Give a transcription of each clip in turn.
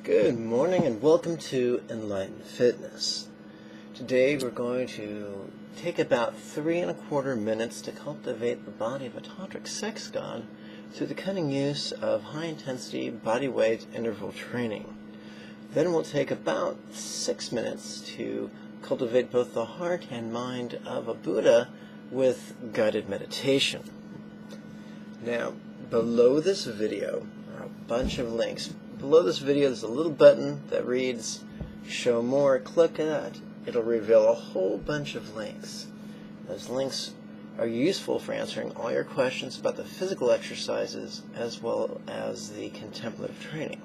Good morning and welcome to Enlightened Fitness. Today we're going to take about 3¼ minutes to cultivate the body of a tantric sex god through the cunning use of high-intensity bodyweight interval training. Then we'll take about 6 minutes to cultivate both the heart and mind of a Buddha with guided meditation. Now, below this video are a bunch of links. Below this video there's a little button that reads Show More. Click that. It'll reveal a whole bunch of links. Those links are useful for answering all your questions about the physical exercises as well as the contemplative training.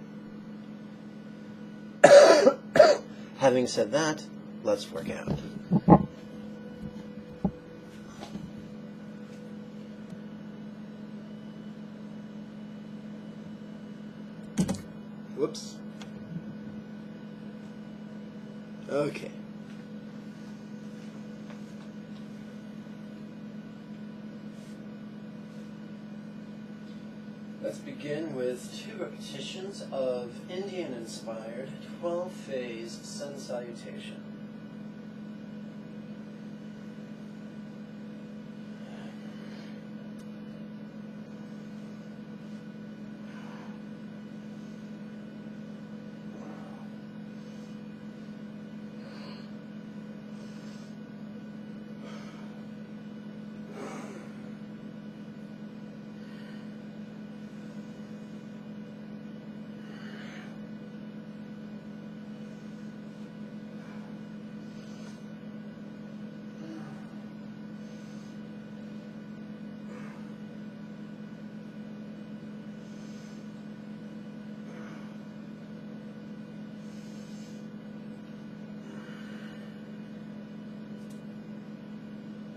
Having said that, let's work out. Whoops. Okay. Let's begin with 2 repetitions of Indian-inspired 12-phase sun salutation.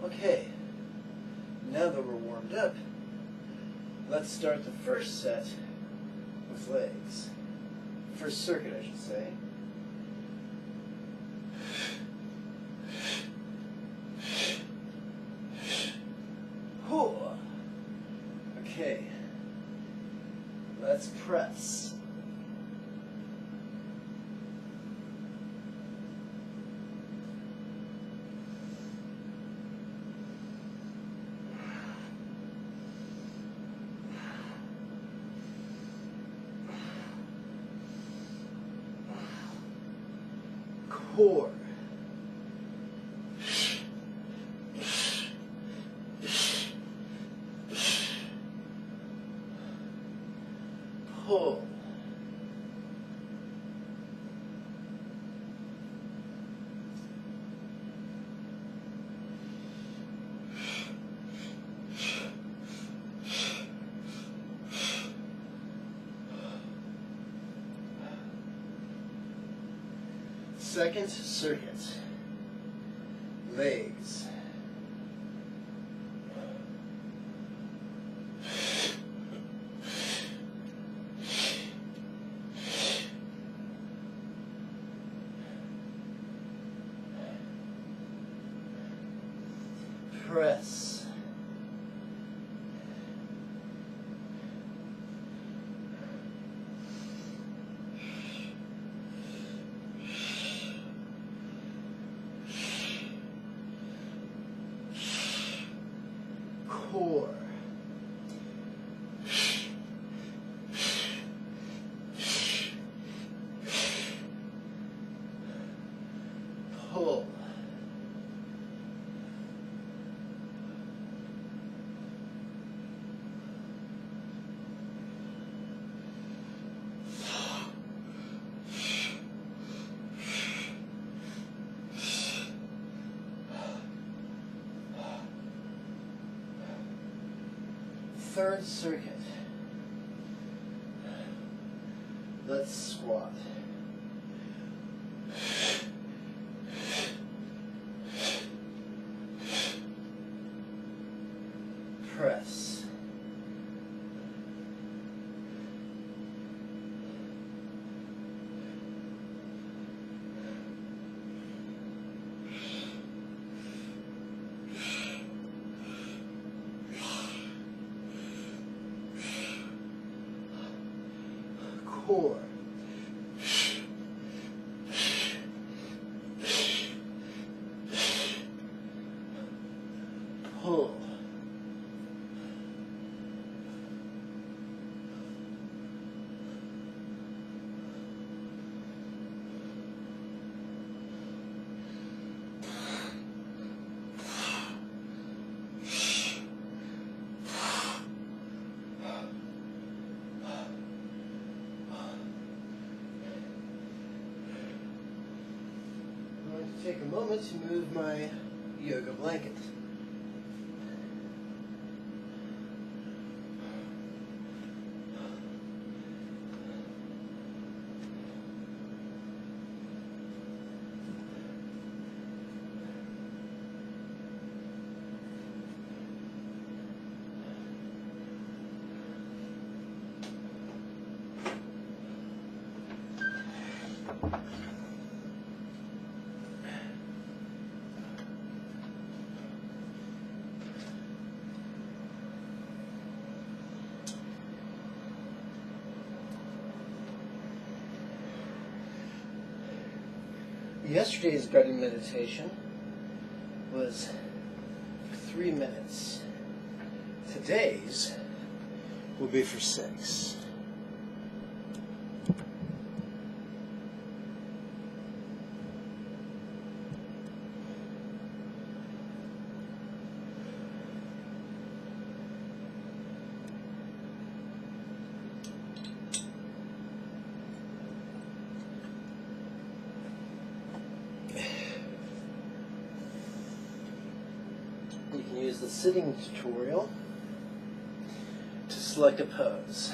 Okay, now that we're warmed up, let's start the first set with legs. First circuit, I should say. Okay, let's press. Core. Pull. Second circuit, legs. Press. Core. Pull. Third circuit. Let's squat. Press. Core. take a moment to move my yoga blanket. Yesterday's guided meditation was 3 minutes. Today's will be for 6. You can use the sitting tutorial to select a pose.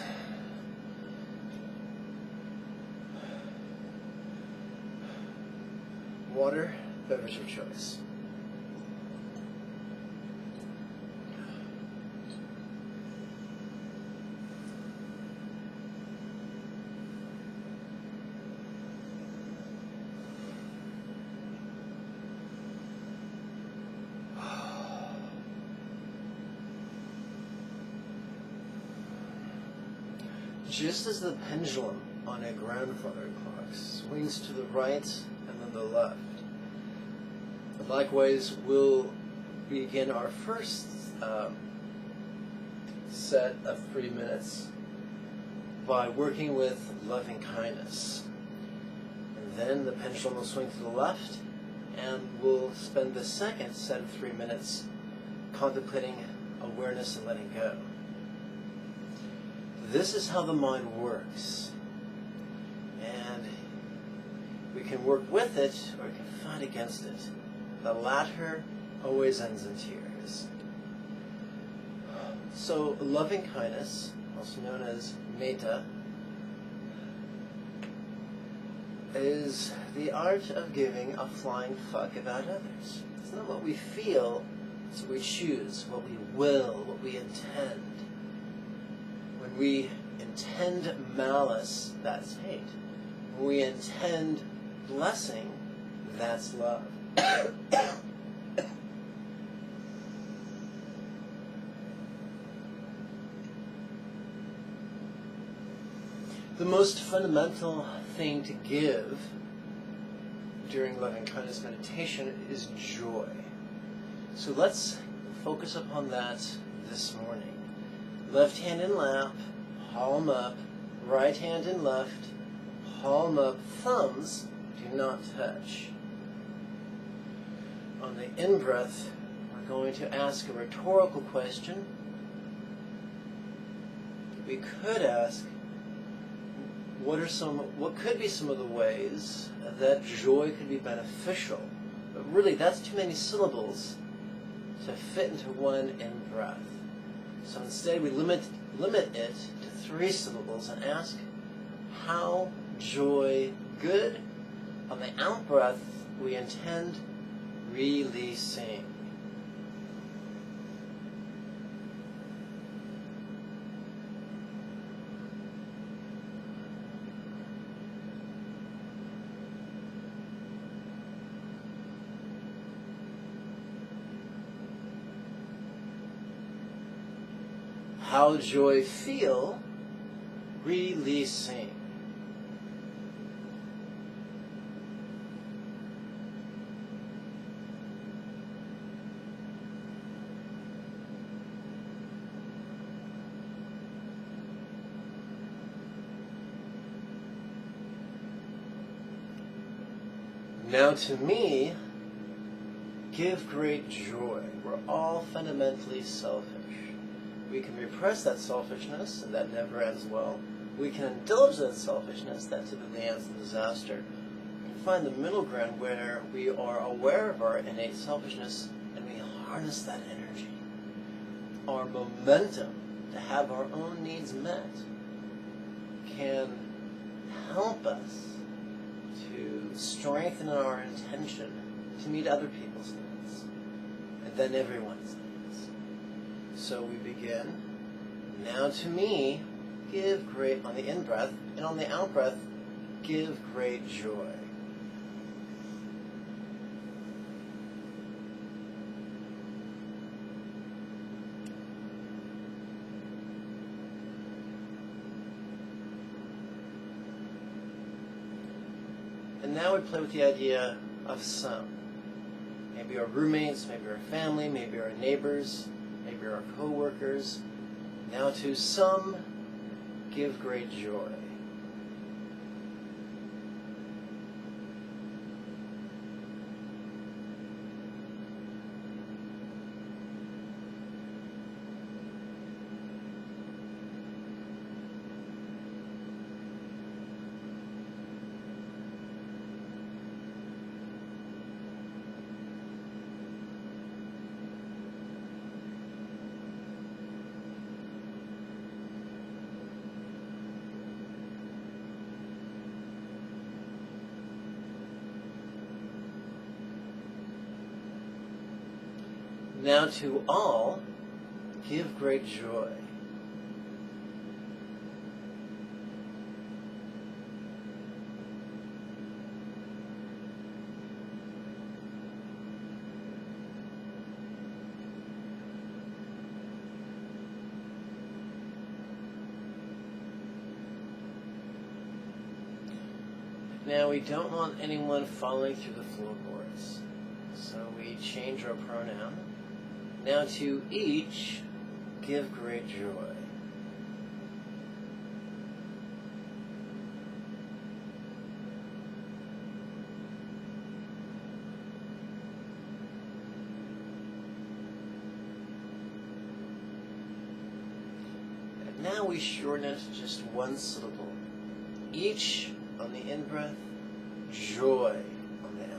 Water, beverage of choice. Just as the pendulum on a grandfather clock swings to the right and then the left, likewise we'll begin our first set of 3 minutes by working with loving kindness. And then the pendulum will swing to the left, and we'll spend the second set of 3 minutes contemplating awareness and letting go. This is how the mind works, and we can work with it or we can fight against it. The latter always ends in tears. So loving kindness, also known as metta, is the art of giving a flying fuck about others. It's not what we feel, it's what we choose, what we will, what we intend. When we intend malice, that's hate. When we intend blessing, that's love. The most fundamental thing to give during loving kindness meditation is joy. So let's focus upon that this morning. Left hand in lap, palm up, right hand in left, palm up, thumbs do not touch. On the in-breath, we're going to ask a rhetorical question. We could ask, what could be some of the ways that joy could be beneficial? But really, that's too many syllables to fit into one in-breath. So instead, we limit it to 3 syllables and ask, how joy good? On the out-breath, we intend releasing. How joy feel? Releasing. Now to me, give great joy. We're all fundamentally selfish. We can repress that selfishness, and that never ends well. We can indulge that selfishness, that typically ends in disaster. We can find the middle ground where we are aware of our innate selfishness and we harness that energy, our momentum to have our own needs met can help us to strengthen our intention to meet other people's needs, and then everyone's needs. So we begin, now to me, give great, on the in-breath, and on the out-breath, give great joy. And now we play with the idea of some. Maybe our roommates, maybe our family, maybe our neighbors, maybe our co-workers. Now to some, give great joy. Now to all, give great joy. Now we don't want anyone falling through the floorboards, so we change our pronoun. Now to each, give great joy. And now we shorten it to just one syllable. Each on the in-breath, joy on the out-breath.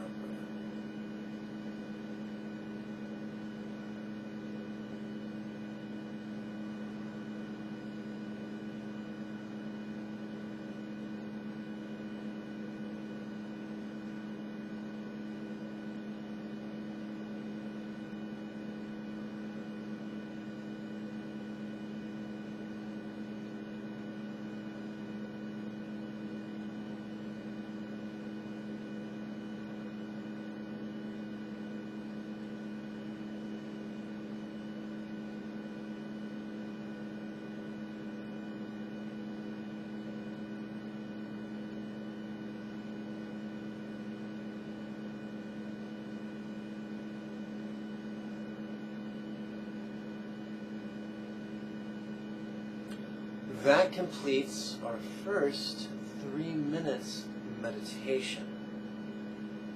That completes our first 3 minutes meditation.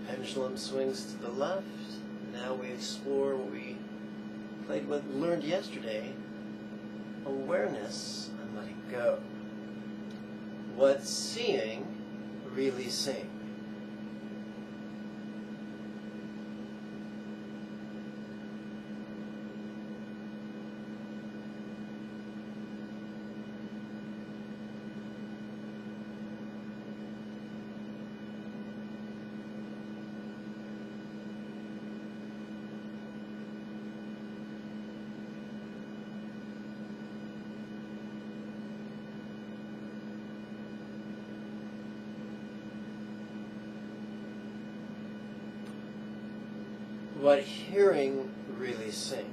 Pendulum swings to the left. Now we explore what we learned yesterday. Awareness and letting go. What's seeing really seeing? What hearing really sing?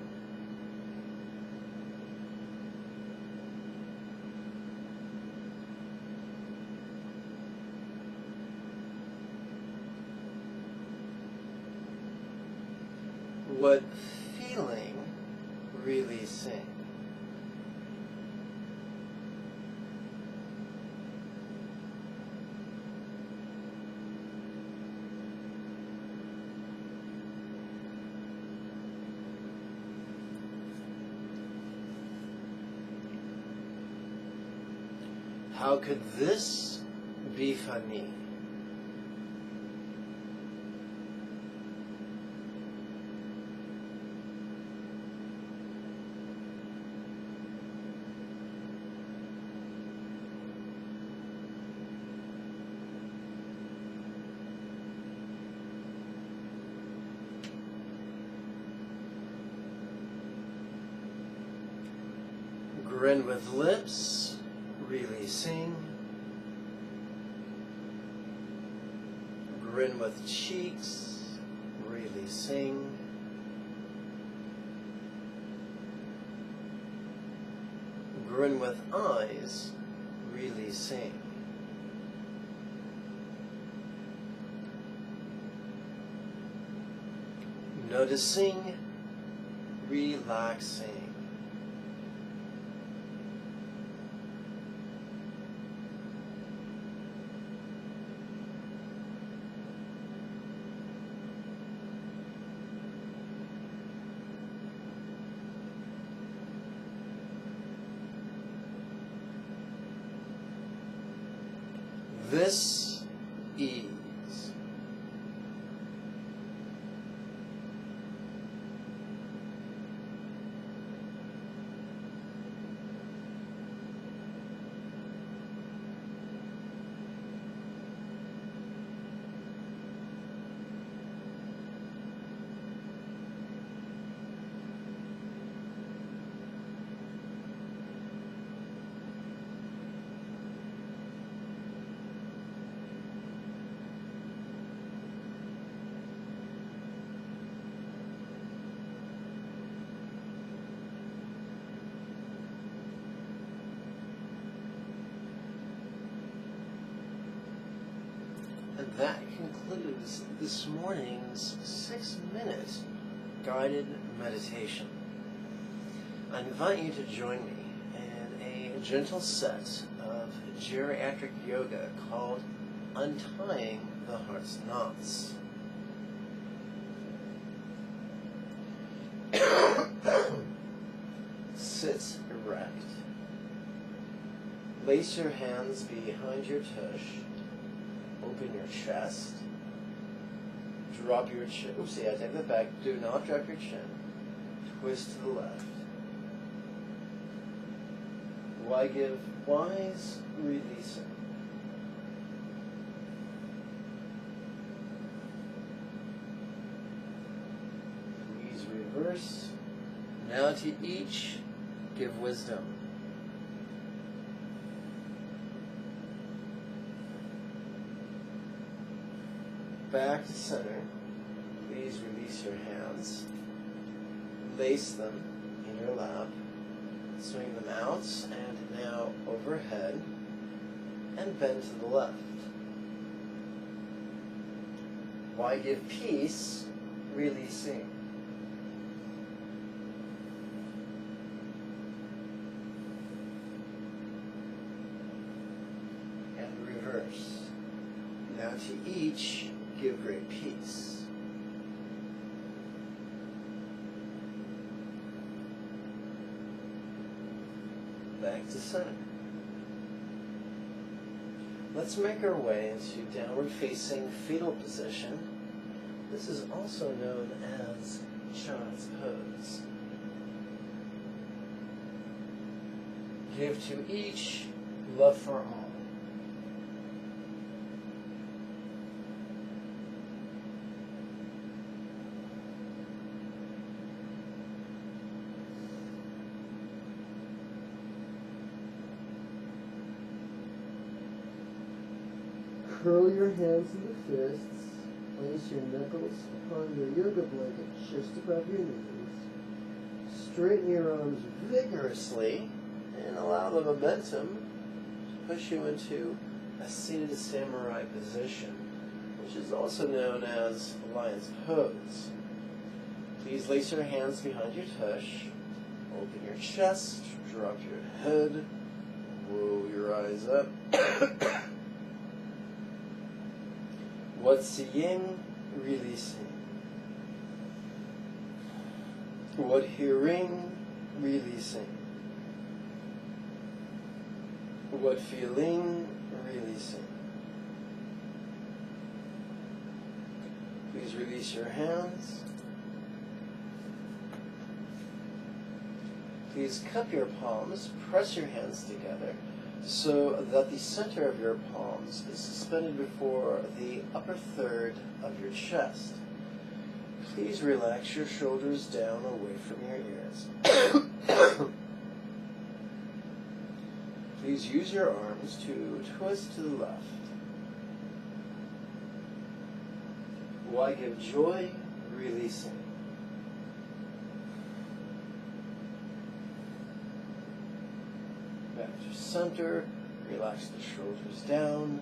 What feeling really sing? How could this be funny? Grin with lips, releasing. Grin with cheeks, releasing. Grin with eyes, releasing. Noticing, relaxing. This ease. And that concludes this morning's 6-minute guided meditation. I invite you to join me in a gentle set of geriatric yoga called Untying the Heart's Knots. Sit erect. Place your hands behind your tush. Open your chest. Drop your chin. Oopsie, I take that back. Do not drop your chin. Twist to the left. Why give wise releasing? Please reverse. Now to each, give wisdom. Back to center. Please release your hands. Lace them in your lap. Swing them out and now overhead. And bend to the left. Why give peace? Releasing. And reverse. Now to each, give great peace. Back to center. Let's make our way into downward facing fetal position. This is also known as child's pose. Give to each, love for all. Curl your hands into fists. Place your knuckles upon your yoga blanket just above your knees. Straighten your arms vigorously and allow the momentum to push you into a seated samurai position, which is also known as lion's pose. Please lace your hands behind your tush. Open your chest. Drop your head. Roll your eyes up. What's seeing? Releasing. What hearing? Releasing. What feeling? Releasing. Please release your hands. Please cup your palms, press your hands together so that the center of your palms is suspended before the upper third of your chest. Please relax your shoulders down away from your ears. Please use your arms to twist to the left. While I give joy, releasing. Back to center. Relax the shoulders down.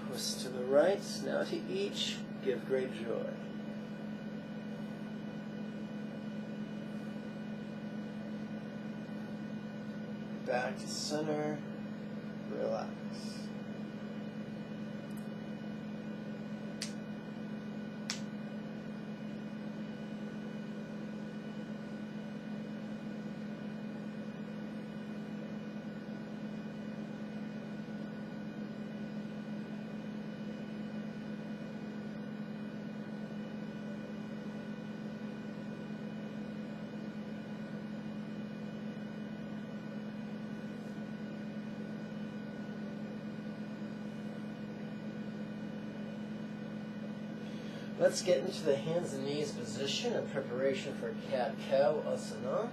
Twist to the right. Now to each, give great joy. Back to center. Relax. Let's get into the hands and knees position in preparation for cat-cow asana.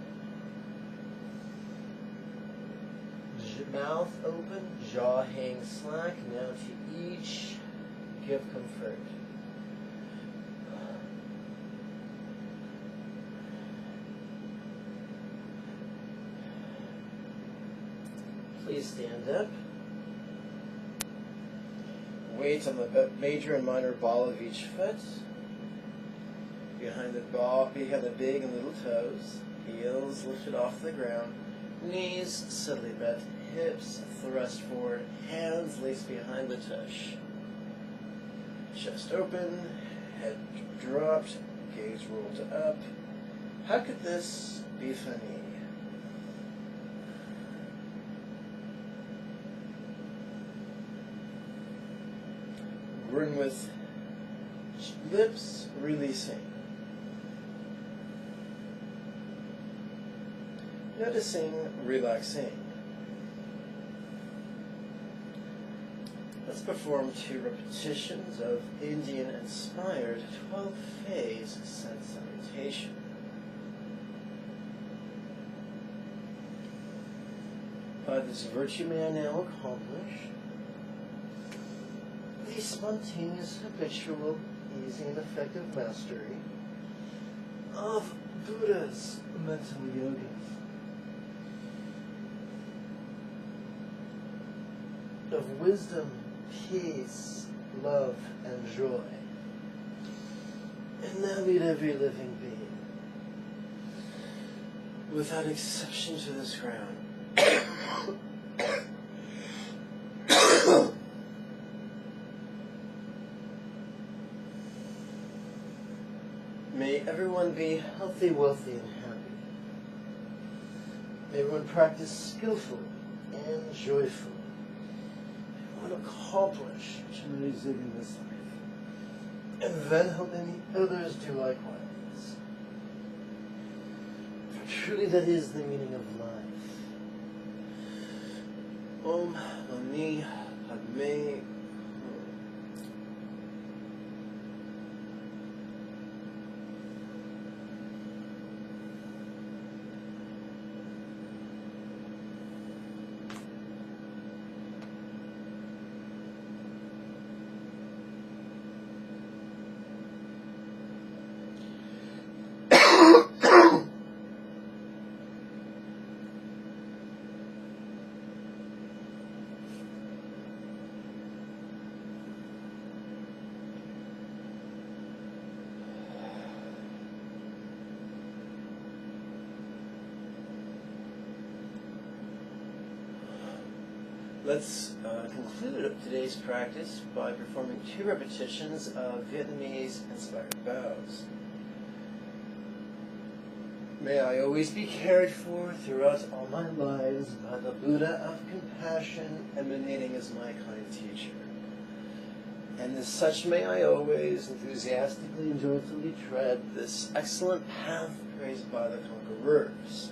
Mouth open, jaw hangs slack. Now to each, give comfort. Please stand up. Weight on the major and minor ball of each foot. Behind the big and little toes. Heels lifted off the ground. Knees subtly bent. Hips thrust forward. Hands laced behind the tush. Chest open. Head dropped. Gaze rolled up. How could this be funny? Grin with lips releasing. Noticing, relaxing. Let's perform 2 repetitions of Indian-inspired 12-phase sun salutation. By this virtue may I now accomplish the spontaneous, habitual, easy, and effective mastery of Buddha's mental yoga. Of wisdom, peace, love, and joy. And now lead every living being, without exception, to this ground. May everyone be healthy, wealthy, and happy. May everyone practice skillfully and joyfully. Accomplish tremendous in this life, and then help many others do likewise. For truly that is the meaning of life. Om Mani Padme. Let's conclude today's practice by performing 2 repetitions of Vietnamese-inspired bows. May I always be cared for throughout all my lives by the Buddha of compassion emanating as my kind teacher. And as such may I always enthusiastically and joyfully tread this excellent path praised by the conquerors.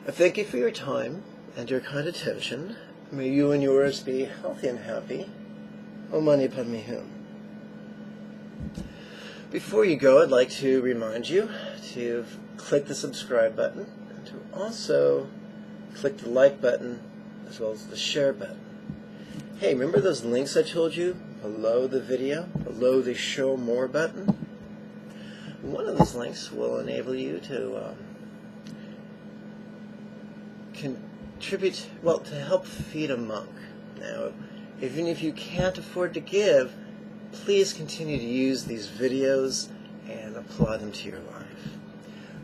I thank you for your time and your kind attention. May you and yours be healthy and happy. Om Mani Padme Hum. Before you go, I'd like to remind you to click the subscribe button and to also click the like button as well as the share button. Hey, remember those links I told you below the video, below the show more button? One of those links will enable you to contribute, well, to help feed a monk. Now, even if you can't afford to give, please continue to use these videos and apply them to your life.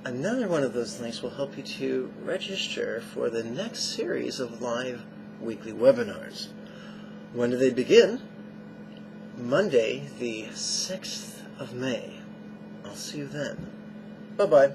Another one of those links will help you to register for the next series of live weekly webinars. When do they begin? Monday, the 6th of May. I'll see you then. Bye-bye.